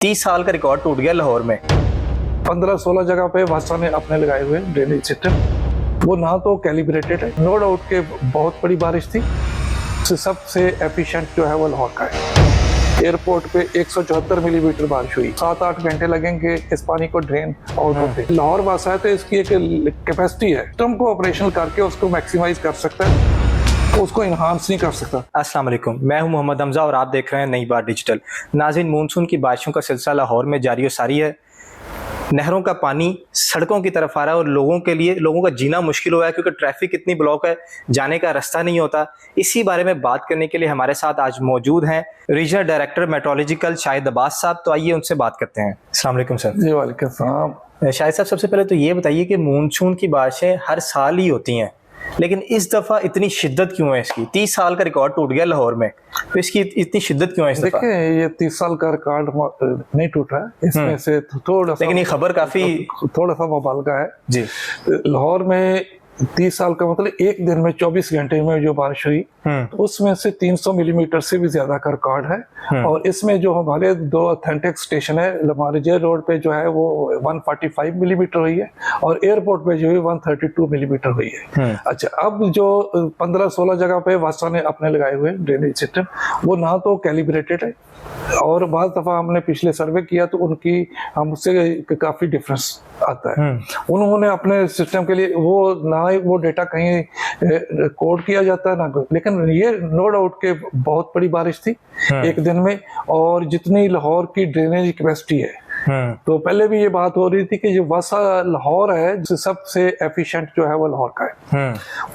30 साल का रिकॉर्ड टूट गया लाहौर में। 15-16 जगह पे वासा ने अपने लगाए हुए ड्रेनेज सिस्टम, वो ना तो कैलिब्रेटेड है, नो डाउट के बहुत बड़ी बारिश थी। सबसे एफिशिएंट जो है वो लाहौर का है। एयरपोर्ट पे 174 मिलीमीटर बारिश हुई, 7-8 घंटे लगेंगे इस पानी को ड्रेन आउट होते। लाहौर वासा है तो इसकी एक कैपेसिटी है, सिस्टम को ऑपरेशनल करके उसको मैक्सिमाइज कर सकता है, उसको इन्हांस नहीं कर सकता। अस्सलाम वालेकुम, मैं हूं मोहम्मद हमजा और आप देख रहे हैं नई बात डिजिटल। नाज़रीन, मानसून की बारिशों का सिलसिला लाहौर में जारी व सारी है। नहरों का पानी सड़कों की तरफ आ रहा है और लोगों का जीना मुश्किल हुआ है क्योंकि ट्रैफिक इतनी ब्लॉक है, जाने का रास्ता नहीं होता। इसी बारे में बात करने के लिए हमारे साथ आज मौजूद हैं regional director meteorological Shahid Abbas sahab. तो आइए उनसे बात करते हैं। अस्सलाम वालेकुम सर। जी वालेकुम सलाम। शाहिद साहब, सबसे पहले तो ये बताइए कि मानसून की बारिशें हर साल ही होती हैं, लेकिन इस दफा इतनी शिद्दत क्यों है इसकी? 30 साल का रिकॉर्ड टूट गया लाहौर में, तो इसकी इतनी शिद्दत क्यों है इस दफा? देखिए, ये 30 साल का रिकॉर्ड नहीं टूटा है, इसमें से थोड़ा सा, लेकिन ये खबर काफी थोड़ा सा मुबालगा है जी। लाहौर में 30 साल का मतलब एक दिन में 24 घंटे में जो बारिश हुई, तो उसमें से 300 मिलीमीटर से भी ज्यादा का रिकॉर्ड है। और इसमें जो हमारे दो ऑथेंटिक स्टेशन है, हमारे जे रोड पे जो है वो 145 मिलीमीटर हुई है और एयरपोर्ट पे जो है 132 मिलीमीटर हुई है। अच्छा, अब जो 15-16 जगह पे वासा ने अपने लगाए हुए ड्रेनेज सिस्टम, वो ना तो कैलिब्रेटेड है और बहुत दफा हमने पिछले सर्वे किया तो उनकी हमसे काफी डिफरेंस आता है। उन्होंने अपने सिस्टम के लिए वो डेटा कहीं कोड किया जाता है ना, लेकिन ये नो डाउट के बहुत बड़ी बारिश थी एक दिन में, और जितनी लाहौर की ड्रेनेज कैपेसिटी है, तो पहले भी ये बात हो रही थी कि जो वासा लाहौर है सबसे एफिशिएंट जो है वो लाहौर का है,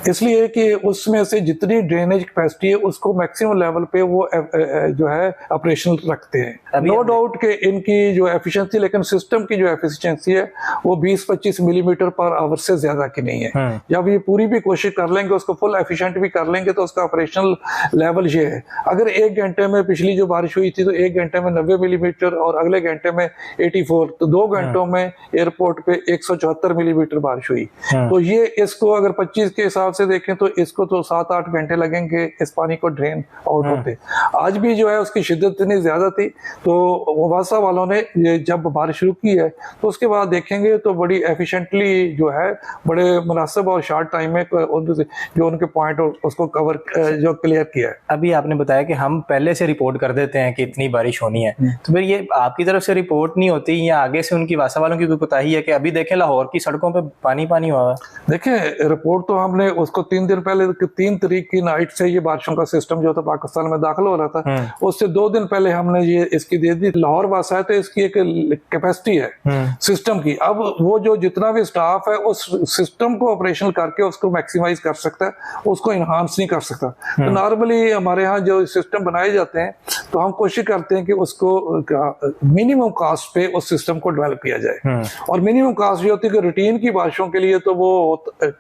इसलिए कि उसमें से जितनी ड्रेनेज कैपेसिटी है उसको मैक्सिमम लेवल पे वो जो है ऑपरेशनल रखते हैं। नो डाउट के इनकी जो एफिशिएंसी, लेकिन सिस्टम की जो एफिशिएंसी है वो 20-25 मिलीमीटर पर आवर से ज्यादा की नहीं है। जब ये पूरी भी कोशिश कर लेंगे, उसको फुल एफिशिएंट भी कर लेंगे, तो उसका ऑपरेशनल लेवल ये है। अगर एक घंटे में पिछली जो बारिश हुई थी तो एक घंटे में 90 मिलीमीटर और अगले घंटे में 84, तो 2 घंटों में एयरपोर्ट पे 174 मिलीमीटर बारिश हुई। तो ये इसको अगर 25 के हिसाब से देखें तो इसको तो 7-8 घंटे लगेंगे इस पानी को ड्रेन आउट होते। आज भी जो है उसकी शिद्दत इतनी ज्यादा थी, तो वासा वालों ने जब बारिश शुरू की है तो उसके बाद देखेंगे तो बड़ी एफिशिएंटली जो है, बड़े मुनासिब और शॉर्ट टाइम में जो उनके पॉइंट उसको कवर जो क्लियर किया है। अभी आपने बताया कि हम पहले से रिपोर्ट कर देते हैं कि इतनी बारिश होनी है, तो फिर ये आपकी तरफ से रिपोर्ट नहीं होती या आगे से उनकी वासा वालों की कोई कोताही है कि अभी देखें लाहौर की सड़कों पे पानी पानी हुआ है? देखिए, रिपोर्ट तो हमने उसको 3 दिन पहले, 3 तारीख की नाइट से ये बारिशों का सिस्टम जो था पाकिस्तान में दाखिल हो रहा था, उससे 2 दिन पहले हमने ये इसकी दे दी। लाहौर वासा है तो इसकी एक कैपेसिटी है सिस्टम की। अब वो जो जितना भी स्टाफ है उस सिस्टम को ऑपरेशनल करके उसको मैक्सिमाइज कर सकता है, उसको इन्हांस नहीं कर सकता। तो नॉर्मली हमारे यहाँ जो सिस्टम बनाए जाते हैं तो हम कोशिश करते हैं कि उसको मिनिमम कास्ट पे उस सिस्टम को डेवलप किया जाए। और मिनिमम कास्ट ये होती है कि रूटीन की बारिशों के लिए तो वो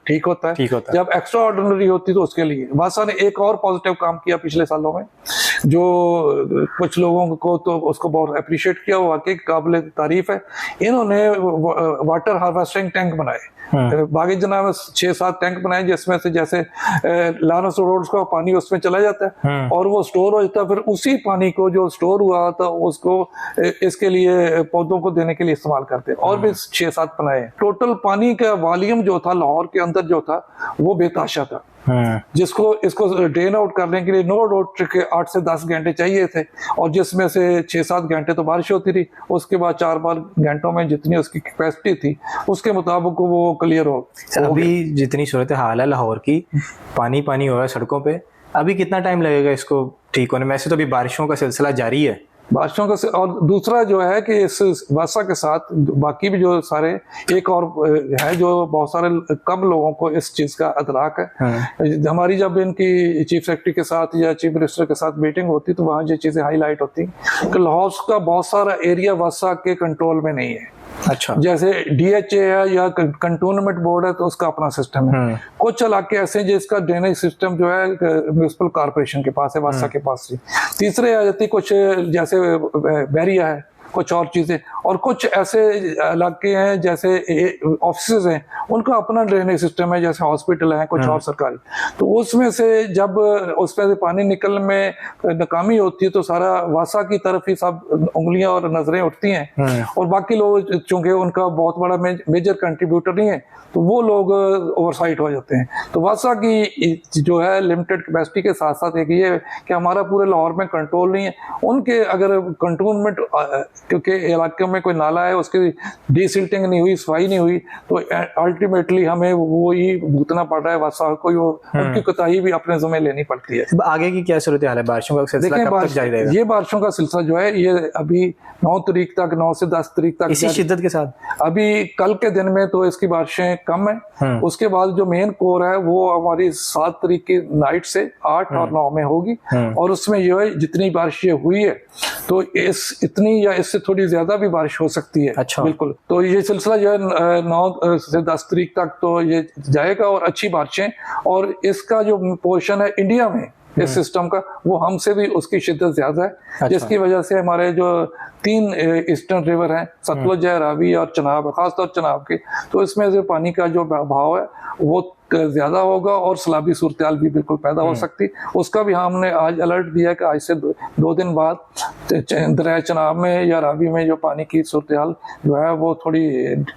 ठीक होता है, जब एक्स्ट्रा ऑर्डिनरी होती तो उसके लिए। वासा ने एक और पॉजिटिव काम किया पिछले सालों में, जो कुछ लोगों को तो उसको बहुत अप्रिशिएट किया, वो वाकई काबिल तारीफ है। इन्होंने वाटर हार्वेस्टिंग टैंक बनाए, बागी जना में 6-7 टैंक बनाए, जिसमें से जैसे लानस रोड्स का पानी उसमें चला जाता है और वो स्टोर हो जाता है। फिर उसी पानी को जो स्टोर हुआ था उसको इसके लिए पौधों को देने के लिए इस्तेमाल करते हैं। और भी 6-7 बनाए। टोटल पानी का वॉल्यूम जो था लाहौर के अंदर जो था वो बेताशा था, जिसको इसको ड्रेन आउट करने के लिए नो डाउट के 8 से 10 घंटे चाहिए थे, और जिसमें से 6-7 घंटे तो बारिश होती रही। उसके बाद 4 घंटों में जितनी उसकी कैपेसिटी थी उसके मुताबिक वो क्लियर हो। अभी जितनी सूरत हाल है लाहौर की, पानी पानी हो रहा है सड़कों पे, अभी कितना टाइम लगेगा इसको ठीक होने में? ऐसे तो अभी बारिशों का सिलसिला जारी है, बारिशों का। और दूसरा जो है कि इस वासा के साथ बाकी भी जो सारे एक और है, जो बहुत सारे कम लोगों को इस चीज का अदराक है। हमारी जब इनकी चीफ सेक्रेटरी के साथ या चीफ मिनिस्टर के साथ मीटिंग होती तो वहाँ ये चीजें हाईलाइट होती कि लाहौर का बहुत सारा एरिया वासा के कंट्रोल में नहीं है। अच्छा, जैसे DHA है या कंटोनमेंट बोर्ड है तो उसका अपना सिस्टम है। कुछ इलाके ऐसे हैं जिसका ड्रेनेज सिस्टम जो है म्युनिसिपल कॉर्पोरेशन के पास है, वासा के पास ही। तीसरे आ जाती कुछ, जैसे बैरिया है कुछ और चीजें, और कुछ ऐसे इलाके हैं जैसे ऑफिसेज हैं उनका अपना ड्रेनेज सिस्टम है, जैसे हॉस्पिटल है कुछ और सरकारी, तो उसमें से जब उसमें से पानी निकलने में नाकामी होती है तो सारा वासा की तरफ ही सब उंगलियां और नजरें उठती हैं, और बाकी लोग चूंकि उनका बहुत बड़ा मेजर कंट्रीब्यूटर नहीं है तो वो लोग ओवरसाइट हो जाते हैं। तो वासा की जो है लिमिटेड कैपेसिटी के साथ साथ एक ये कि हमारा पूरे लाहौर में कंट्रोल नहीं है, उनके अगर कंटोनमेंट, क्योंकि इलाके में कोई नाला है उसकी डीसिल्टिंग नहीं हुई, सफाई नहीं हुई, तो अल्टीमेटली हमें वो ही भुगतना पड़ रहा है वासा को, उनकी कोताही भी अपने ज़िम्मे लेनी पड़ती है। आगे की क्या सूरत हाल है, बारिशों का सिलसिला कब तक जारी रहेगा? ये बारिशों का सिलसिला जो है ये अभी 9 तारीख तक, 9 से 10 तारीख तक इसी शिद्दत के साथ। अभी कल के दिन में तो इसकी बारिशें कम है, उसके बाद जो मेन कोर है वो हमारी 7 तारीख की नाइट से 8 और 9 में होगी, और उसमें जो है जितनी बारिश ये हुई है तो इतनी या इससे थोड़ी ज्यादा भी बारिश हो सकती है। अच्छा। बिल्कुल, तो ये सिलसिला जो है 9 से 10 तारीख तक तो ये जाएगा, और अच्छी बारिशें, और इसका जो पोर्शन है इंडिया में इस सिस्टम का वो हमसे भी उसकी शिद्दत ज्यादा है। अच्छा। जिसकी वजह से हमारे जो 3 ईस्टर्न रिवर हैं, सतलुज है, रावी और चनाब, खासतौर चनाब के, तो इसमें से पानी का जो भाव है वो ज्यादा होगा और सैलाबी सूरत भी बिल्कुल पैदा हो सकती। उसका भी हमने आज अलर्ट दिया कि आज से 2 दिन बाद दरिया चनाब में या रावी में जो पानी की सूरत जो है वो थोड़ी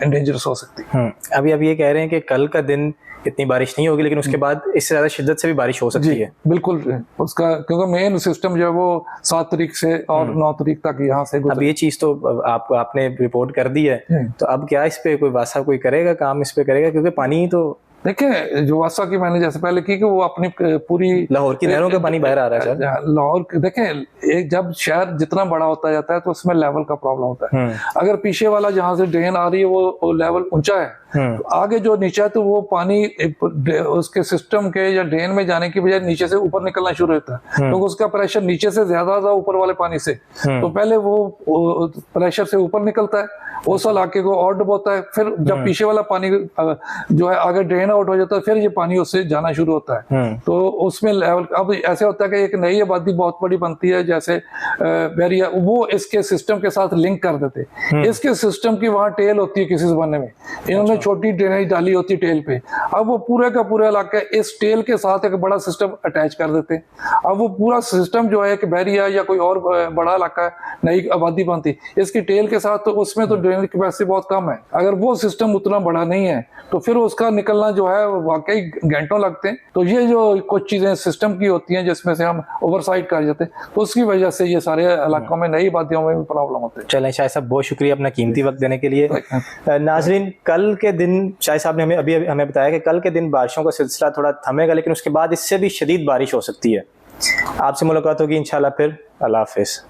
डेंजरस हो सकती है। अभी ये कह रहे हैं कि कल का दिन इतनी बारिश नहीं होगी, लेकिन उसके बाद इससे ज्यादा शिद्दत से भी बारिश हो सकती है। बिल्कुल, उसका क्योंकि मेन सिस्टम जो है वो 7 तारीख से और 9 तारीख तक यहाँ से अब ये चीज तो आपने रिपोर्ट कर दी है, तो अब क्या इस पे कोई वासा कोई करेगा, काम इस पे करेगा? क्योंकि पानी तो देखिए जो वासा की मैंने जैसे पहले की कि वो अपनी पूरी लाहौर की नहरों का पानी बाहर आ रहा है। लाहौर देखें, एक जब शहर जितना बड़ा होता जाता है तो उसमें लेवल का प्रॉब्लम होता है। अगर पीछे वाला जहां से ड्रेन आ रही है वो लेवल ऊंचा है, तो आगे जो नीचे है तो वो पानी उसके सिस्टम के या ड्रेन में जाने की बजाय नीचे से ऊपर निकलना शुरू होता है, क्योंकि उसका प्रेशर नीचे से ज्यादा था ऊपर वाले पानी से, तो पहले वो प्रेशर से ऊपर निकलता है, उस इलाके को और डुबोता है, फिर जब पीछे वाला पानी जो है आगे ड्रेन आउट हो जाता है फिर ये पानी उससे जाना शुरू होता है। तो उसमें लेवल अब ऐसे होता है कि एक नई आबादी बहुत बड़ी बनती है, जैसे बैरिया, वो इसके सिस्टम के साथ लिंक कर देते। इसके सिस्टम की वहां टेल होती है किसी जमाने में, इन्होंने छोटी ड्रेनेज डाली होती है टेल पे, अब वो पूरे का पूरा इलाका इस टेल के साथ एक बड़ा सिस्टम अटैच कर देते। अब वो पूरा सिस्टम जो है कि बैरिया या कोई और बड़ा इलाका है, नई आबादी बनती, इसकी टेल के साथ, तो उसमें तो ड्रेनेज कैपेसिटी बहुत कम है। अगर वो सिस्टम उतना बड़ा नहीं है तो फिर उसका निकलना जो है वाकई घंटों लगते हैं। तो ये जो कुछ चीजें सिस्टम की होती हैं जिसमें से हम ओवरसाइट कर जाते हैं, तो उसकी वजह से ये सारे इलाकों में नई आबादियों में भी प्रॉब्लम होती है। चलें शाह साहब, बहुत शुक्रिया अपना कीमती वक्त देने के लिए। नाजरीन, कल के दिन शाह साहब ने हमें बताया कि कल के दिन बारिशों का सिलसिला थोड़ा थमेगा, लेकिन उसके बाद इससे भी शदीद बारिश हो सकती है। आपसे मुलाकात होगी इंशाल्लाह फिर। अल्लाह हाफिज।